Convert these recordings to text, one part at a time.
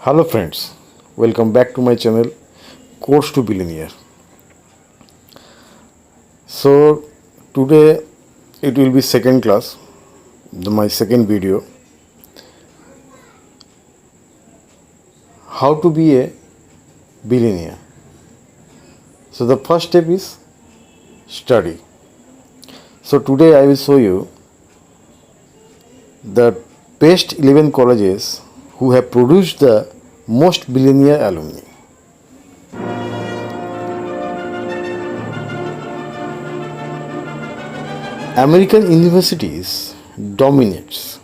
Hello friends, welcome back to my channel Course to Billionaire. So today it will be second class, my second video. How to be a billionaire. So the first step is study. So today I will show you the best 11 colleges who have produced the most billionaire alumni. American universities dominates,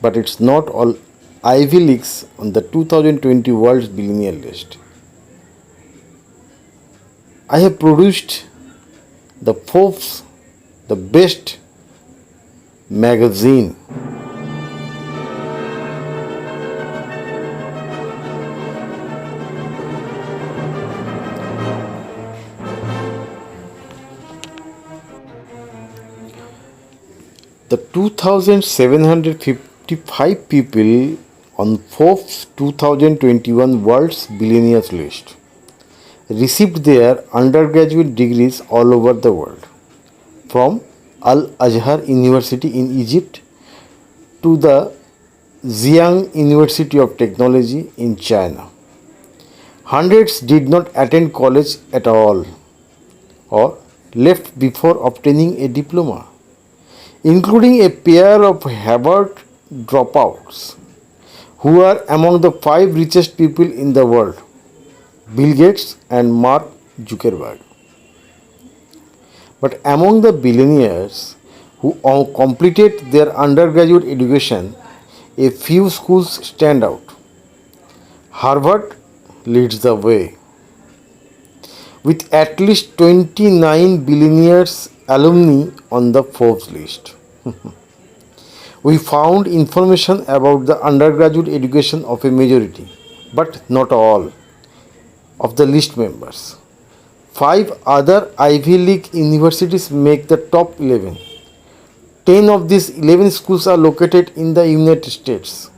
but it's not all Ivy Leagues on the 2020 World's Billionaire list. I have produced the Forbes, the best magazine. The 2,755 people on Forbes 2021 World's Billionaires list received their undergraduate degrees all over the world, from Al-Azhar University in Egypt to the Xi'an University of Technology in China. Hundreds did not attend college at all or left before obtaining a diploma, including a pair of Harvard dropouts who are among the 5 richest people in the world, Bill Gates and Mark Zuckerberg. But among the billionaires who completed their undergraduate education, a few schools stand out. Harvard leads the way, with at least 29 billionaires alumni on the Forbes list. We found information about the undergraduate education of a majority, but not all, of the list members. 5 other Ivy League universities make the top 11. 10 of these 11 schools are located in the United States.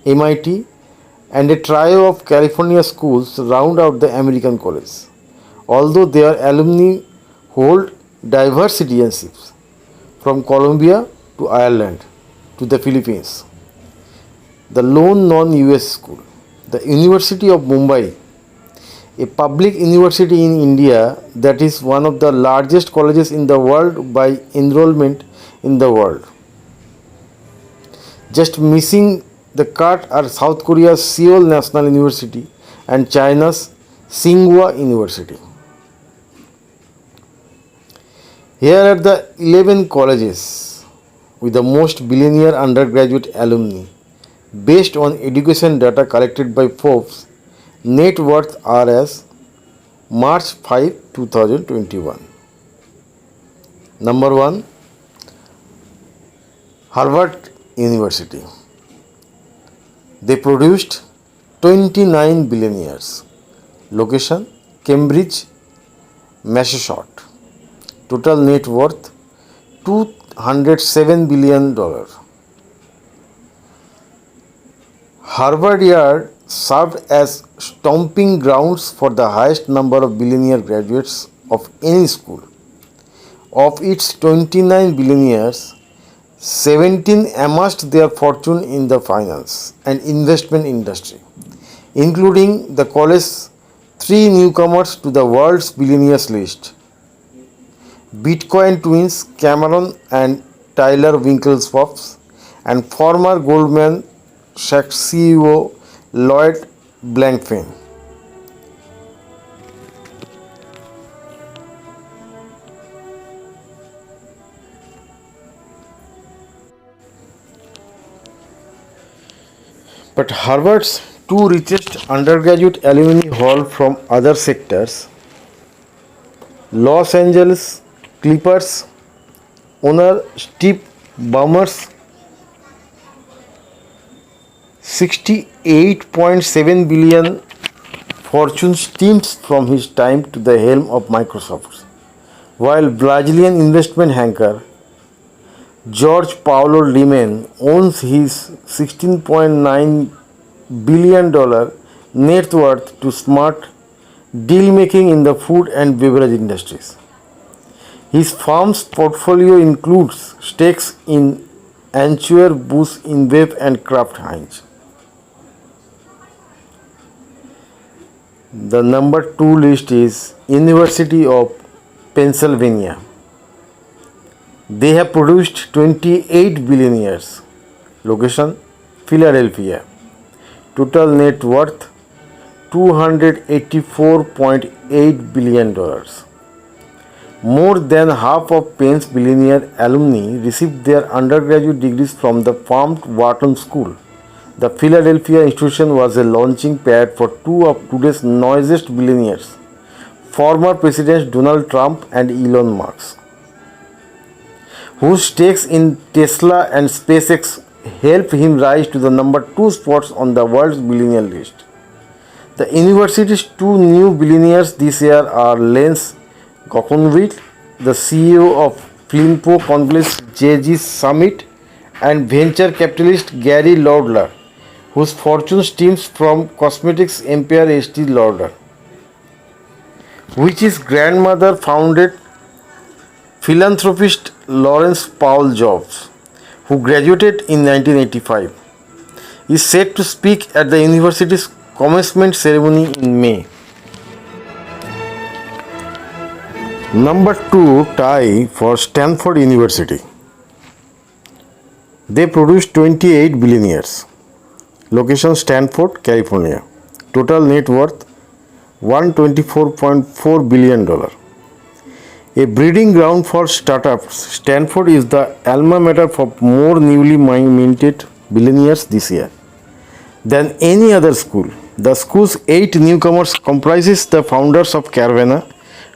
MIT and a trio of California schools round out the American college, although their alumni hold diverse citizenships, from Colombia to Ireland to the Philippines. The lone non-US school, the University of Mumbai, a public university in India that is one of the largest colleges in the world by enrollment in the world. Just missing the cut are South Korea's Seoul National University and China's Tsinghua University. Here are the 11 colleges with the most billionaire undergraduate alumni based on education data collected by Forbes. Net worth are as March 5, 2021. Number 1, Harvard University. They produced 29 billionaires. Location, Cambridge, Massachusetts. Total net worth $207 billion. Harvard Yard served as stomping grounds for the highest number of billionaire graduates of any school. Of its 29 billionaires, 17 amassed their fortune in the finance and investment industry, including the college's 3 newcomers to the world's billionaires list: Bitcoin twins Cameron and Tyler Winklevoss, and former Goldman Sachs CEO Lloyd Blankfein. But Harvard's 2 richest undergraduate alumni haul from other sectors: Los Angeles Clippers owner Steve Ballmer's $68.7 billion fortune stems from his time to the helm of Microsoft, while Brazilian investment banker Jorge Paulo Lemann owns his $16.9 billion net worth to smart deal making in the food and beverage industries. His firm's portfolio includes stakes in Anchor, Bush, InBev and Kraft Heinz. The number 2 list is University of Pennsylvania. They have produced 28 billionaires. Location Philadelphia. Total net worth $284.8 billion. More than half of Penn's billionaire alumni received their undergraduate degrees from the famed Wharton School. The Philadelphia institution was a launching pad for two of today's noisiest billionaires, former Presidents Donald Trump and Elon Musk, whose stakes in Tesla and SpaceX helped him rise to the number 2 spots on the world's billionaire list. The university's two new billionaires this year are Lance Gockenwill, the CEO of Flimpo Congress JG Summit, and venture capitalist Gary Lauder, whose fortune stems from cosmetics empire Estee Lauder, which his grandmother founded. Philanthropist Lawrence Powell Jobs, who graduated in 1985, is set to speak at the university's commencement ceremony in May. Number 2 tie for Stanford University. They produced 28 billionaires. Location Stanford, California. Total net worth $124.4 billion. A breeding ground for startups, Stanford is the alma mater for more newly minted billionaires this year than any other school. The school's 8 newcomers comprises the founders of Carvana,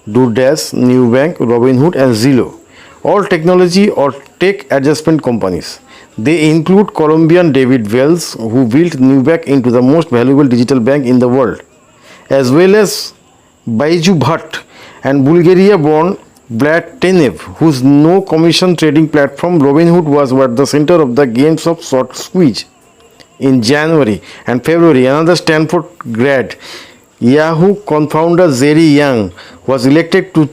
DoorDash, Nubank, Robinhood and Zillow, all technology or tech adjustment companies. They include Colombian David Wells, who built Nubank into the most valuable digital bank in the world, as well as Baiju Bhatt and Bulgaria-born Vlad Tenev, whose no-commission trading platform Robinhood was at the center of the games of short squeeze. In January and February, another Stanford grad, Yahoo co-founder Jerry Yang, was elected to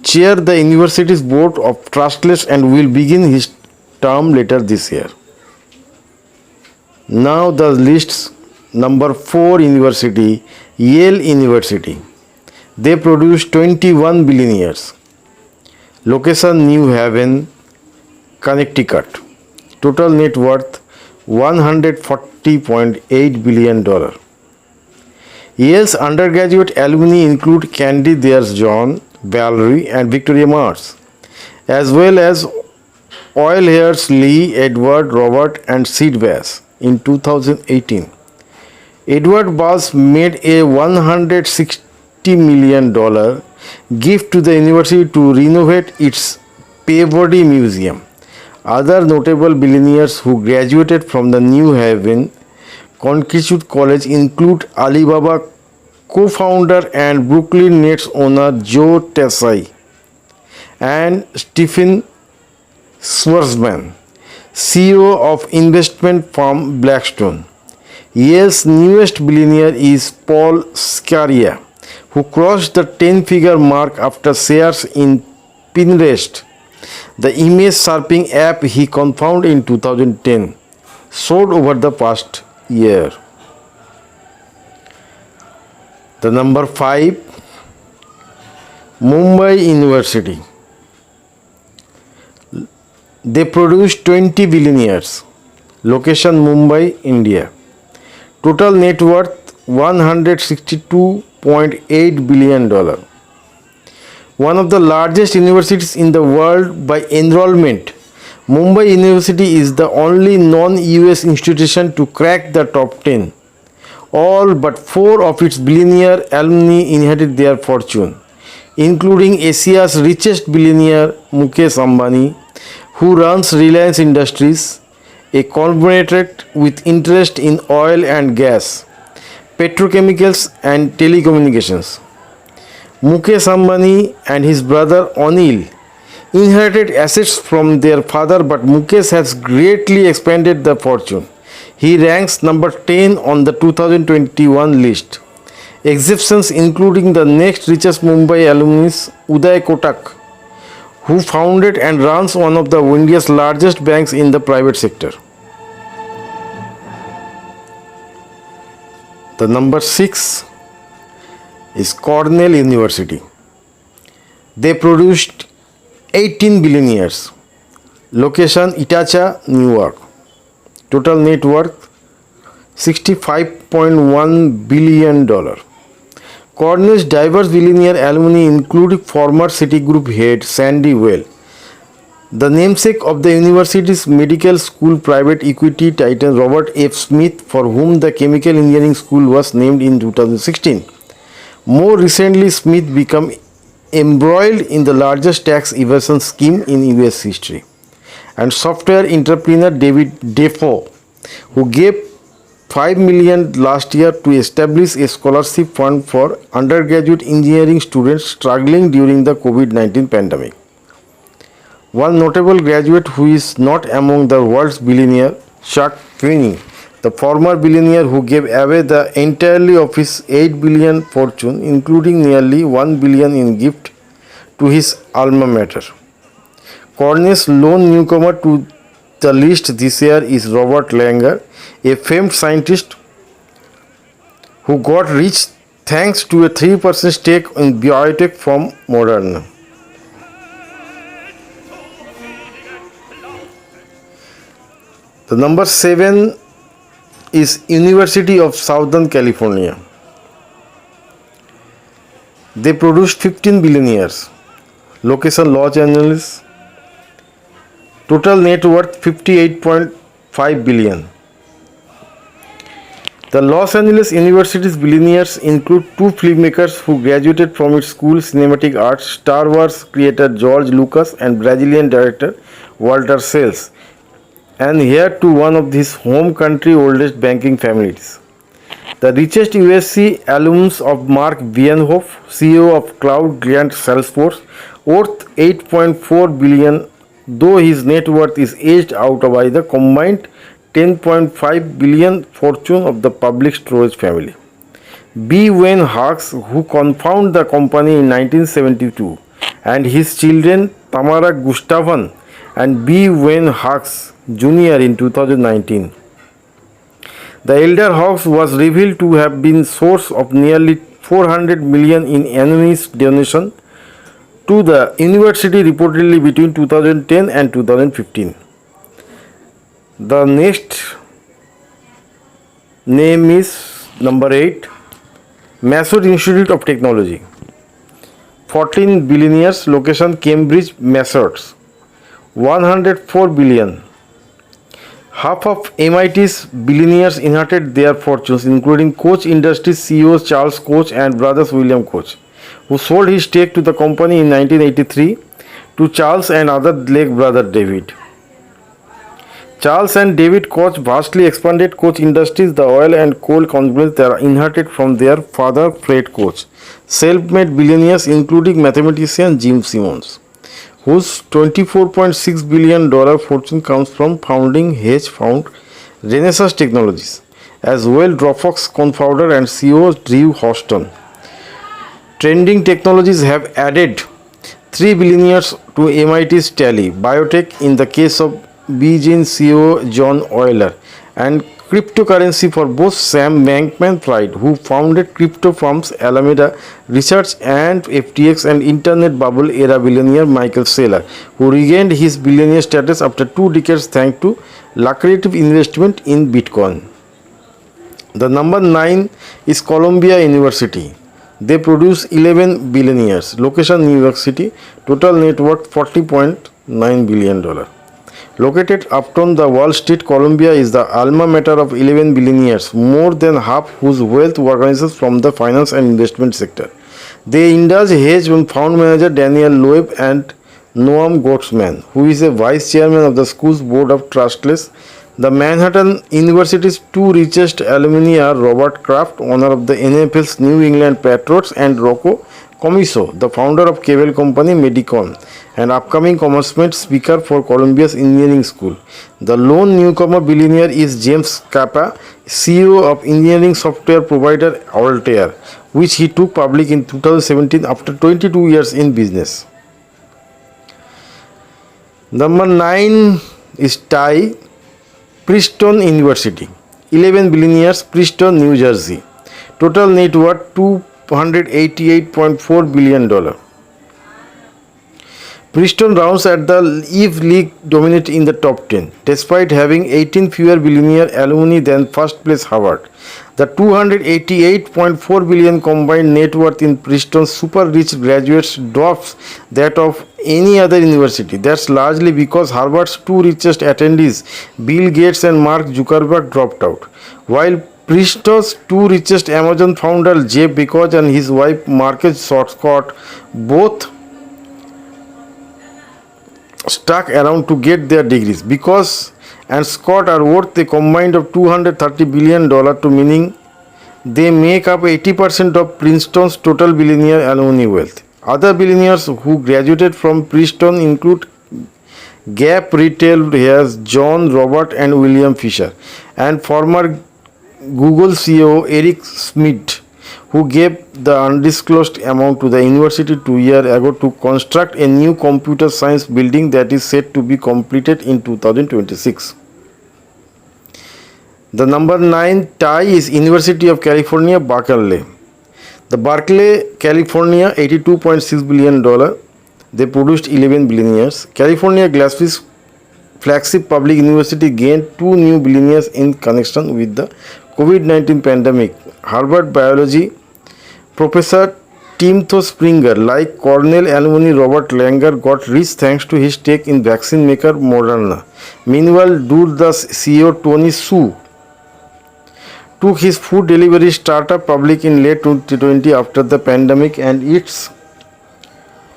chair the university's board of trustees and will begin his term later this year. Now the list's number 4 university, Yale University. They produced 21 billionaires. Location New Haven, Connecticut. Total net worth $140.8 billion. Yale's undergraduate alumni include Candy Dears-John, Valerie and Victoria Mars, as well as oil heirs Lee, Edward, Robert and Sid Bass. In 2018, Edward Bass made a $160 million gift to the university to renovate its Peabody Museum. Other notable billionaires who graduated from the New Haven Connecticut College include Alibaba co-founder and Brooklyn Nets owner Joe Tsai and Stephen Schwarzman, CEO of investment firm Blackstone. Yale's newest billionaire is Paul Scaria, who crossed the 10-figure mark after shares in Pinterest, the image surfing app he co-founded in 2010, soared over the past year. The number 5, Mumbai University. They produced 20 billionaires. Location Mumbai, India. Total net worth $162.8 billion. One of the largest universities in the world by enrollment, Mumbai University is the only non-US institution to crack the top 10. All but 4 of its billionaire alumni inherited their fortune, including Asia's richest billionaire Mukesh Ambani, who runs Reliance Industries, a conglomerate with interest in oil and gas, petrochemicals and telecommunications. Mukesh Ambani and his brother Anil inherited assets from their father, but Mukesh has greatly expanded the fortune. He ranks number 10 on the 2021 list. Exceptions including the next richest Mumbai alumnus Uday Kotak, who founded and runs one of the India's largest banks in the private sector. The number 6 is Cornell University. They produced 18 billionaires. Location Ithaca, New York. Total net worth $65.1 billion. Cornell's diverse billionaire alumni include former Citigroup head Sandy Well, the namesake of the university's medical school private equity titan Robert F. Smith, for whom the chemical engineering school was named in 2016. More recently, Smith became embroiled in the largest tax evasion scheme in US history. And software entrepreneur David Defoe, who gave $5 million last year to establish a scholarship fund for undergraduate engineering students struggling during the COVID-19 pandemic. One notable graduate who is not among the world's billionaire, Chuck Feeney, the former billionaire who gave away the entirety of his $8 billion fortune, including nearly $1 billion in gift, to his alma mater. Cornell's lone newcomer to the list this year is Robert Langer, a famed scientist who got rich thanks to a 3% stake in biotech firm Moderna. The number 7 is University of Southern California. They produced 15 billionaires. Location Los Angeles. Total net worth $58.5 billion. The Los Angeles University's billionaires include two filmmakers who graduated from its school, Cinematic Arts, Star Wars creator George Lucas and Brazilian director Walter Salles, and heir to one of his home country's oldest banking families. The richest USC alums of Mark Zuckerberg, CEO of cloud giant Salesforce, worth $8.4 billion, though his net worth is edged out by the combined $10.5 billion fortune of the public storage family. B. Wayne Hawkes, who co-founded the company in 1972, and his children Tamara Gustavson and B. Wayne Hawkes Jr. in 2019. The elder Hawkes was revealed to have been source of nearly $400 million in anonymous donation to the university reportedly between 2010 and 2015. The next name is number 8, Massachusetts Institute of Technology. 14 billionaires, location Cambridge, Massachusetts. $104 billion. Half of MIT's billionaires inherited their fortunes, including Koch Industries CEO Charles Koch and brothers William Koch, who sold his stake to the company in 1983 to Charles and other Lake brother David. Charles and David Koch vastly expanded Koch Industries, the oil and coal companies that are inherited from their father Fred Koch. Self-made billionaires including mathematician Jim Simmons, whose $24.6 billion fortune comes from founding hedge fund Renaissance Technologies, as well Dropbox co-founder and CEO Drew Houston. Trending technologies have added 3 billionaires to MIT's tally, biotech in the case of BGN CEO John Euler, and cryptocurrency for both Sam Bankman-Fried, who founded crypto firms Alameda Research and FTX, and internet bubble era billionaire Michael Saylor, who regained his billionaire status after 2 decades thanks to lucrative investment in Bitcoin. The number 9 is Columbia University. They produce 11 billionaires. Location New York City. Total net worth $40.9 billion. Located uptown the Wall Street, Columbia is the alma mater of 11 billionaires, more than half whose wealth arises from the finance and investment sector. They indulge hedge fund manager Daniel Loeb and Noam Gottsman, who is a vice chairman of the school's board of trustees. The Manhattan University's 2 richest alumni are Robert Kraft, owner of the NFL's New England Patriots, and Rocco Commisso, the founder of cable company Medicon, an upcoming commencement speaker for Columbia's Engineering School. The lone newcomer billionaire is James Kappa, CEO of engineering software provider Altair, which he took public in 2017 after 22 years in business. Number 9 is Thai, Princeton University. 11 billionaires, Princeton, New Jersey. Total net worth $288.4 billion. Princeton rounds at the Ivy League dominate in the top 10, despite having 18 fewer billionaire alumni than first place Harvard. The $288.4 billion combined net worth in Princeton's super rich graduates dwarfs that of any other university. That's largely because Harvard's two richest attendees, Bill Gates and Mark Zuckerberg, dropped out, while Princeton's two richest Amazon founder, Jeff Bezos and his wife Marcus Scott, both stuck around to get their degrees. Because and Scott are worth a combined of $230 billion, to meaning they make up 80% of Princeton's total billionaire alumni wealth. Other billionaires who graduated from Princeton include Gap retail heirs John, Robert and William Fisher, and former Google CEO Eric Schmidt, who gave the undisclosed amount to the university 2 years ago to construct a new computer science building that is set to be completed in 2026. The number 9 tie is University of California, Berkeley. The Berkeley, California, $82.6 billion. They produced 11 billionaires. California Glassfish's flagship public university gained 2 new billionaires in connection with the COVID-19 pandemic. Harvard biology Professor Timothy Springer, like Cornell alumni Robert Langer, got rich thanks to his stake in vaccine maker Moderna. Meanwhile, DoorDash CEO Tony Xu took his food delivery startup public in late 2020 after the pandemic and its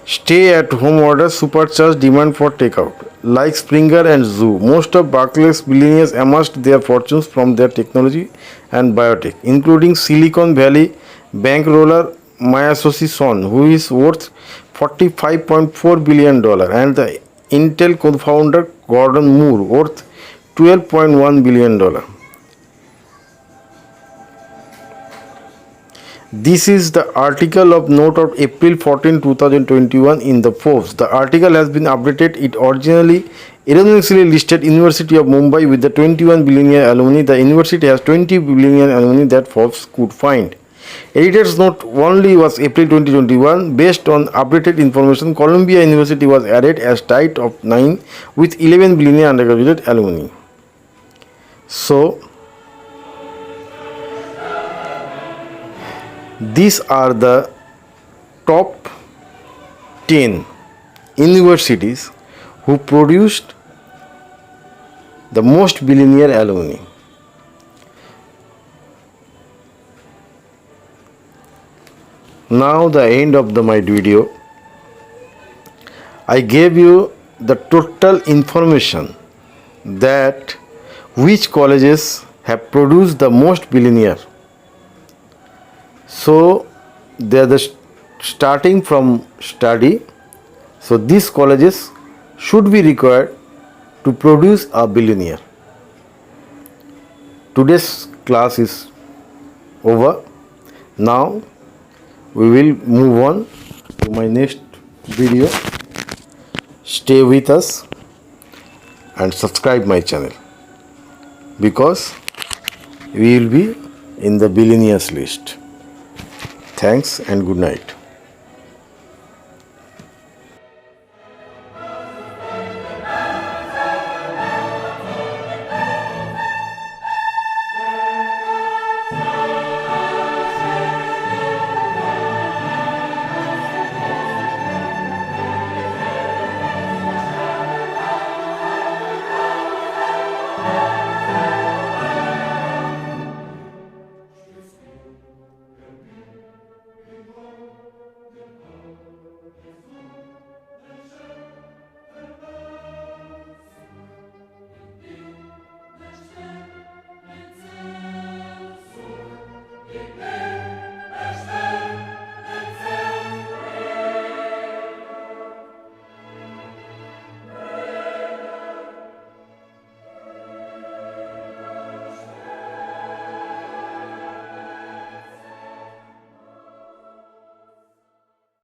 stay-at-home order supercharged demand for takeout. Like Springer and Xu, most of Berkeley's billionaires amassed their fortunes from their technology and biotech, including Silicon Valley bankroller Masayoshi Son, who is worth $45.4 billion, and the Intel co-founder Gordon Moore, worth $12.1 billion. This is the article of note of April 14, 2021 in the Forbes. The article has been updated. It originally erroneously listed University of Mumbai with the 21 billionaire alumni. The university has 20 billionaire alumni that Forbes could find. Editor's note only was April 2021. Based on updated information, Columbia University was added as tied of 9 with 11 billionaire undergraduate alumni. So, these are the top 10 universities who produced the most billionaire alumni. Now the end of my video. I gave you the total information that which colleges have produced the most billionaire. So they are starting from study. So these colleges should be required to produce a billionaire. Today's class is over. Now we will move on to my next video. Stay with us and subscribe my channel, because we will be in the billionaires list. Thanks and good night.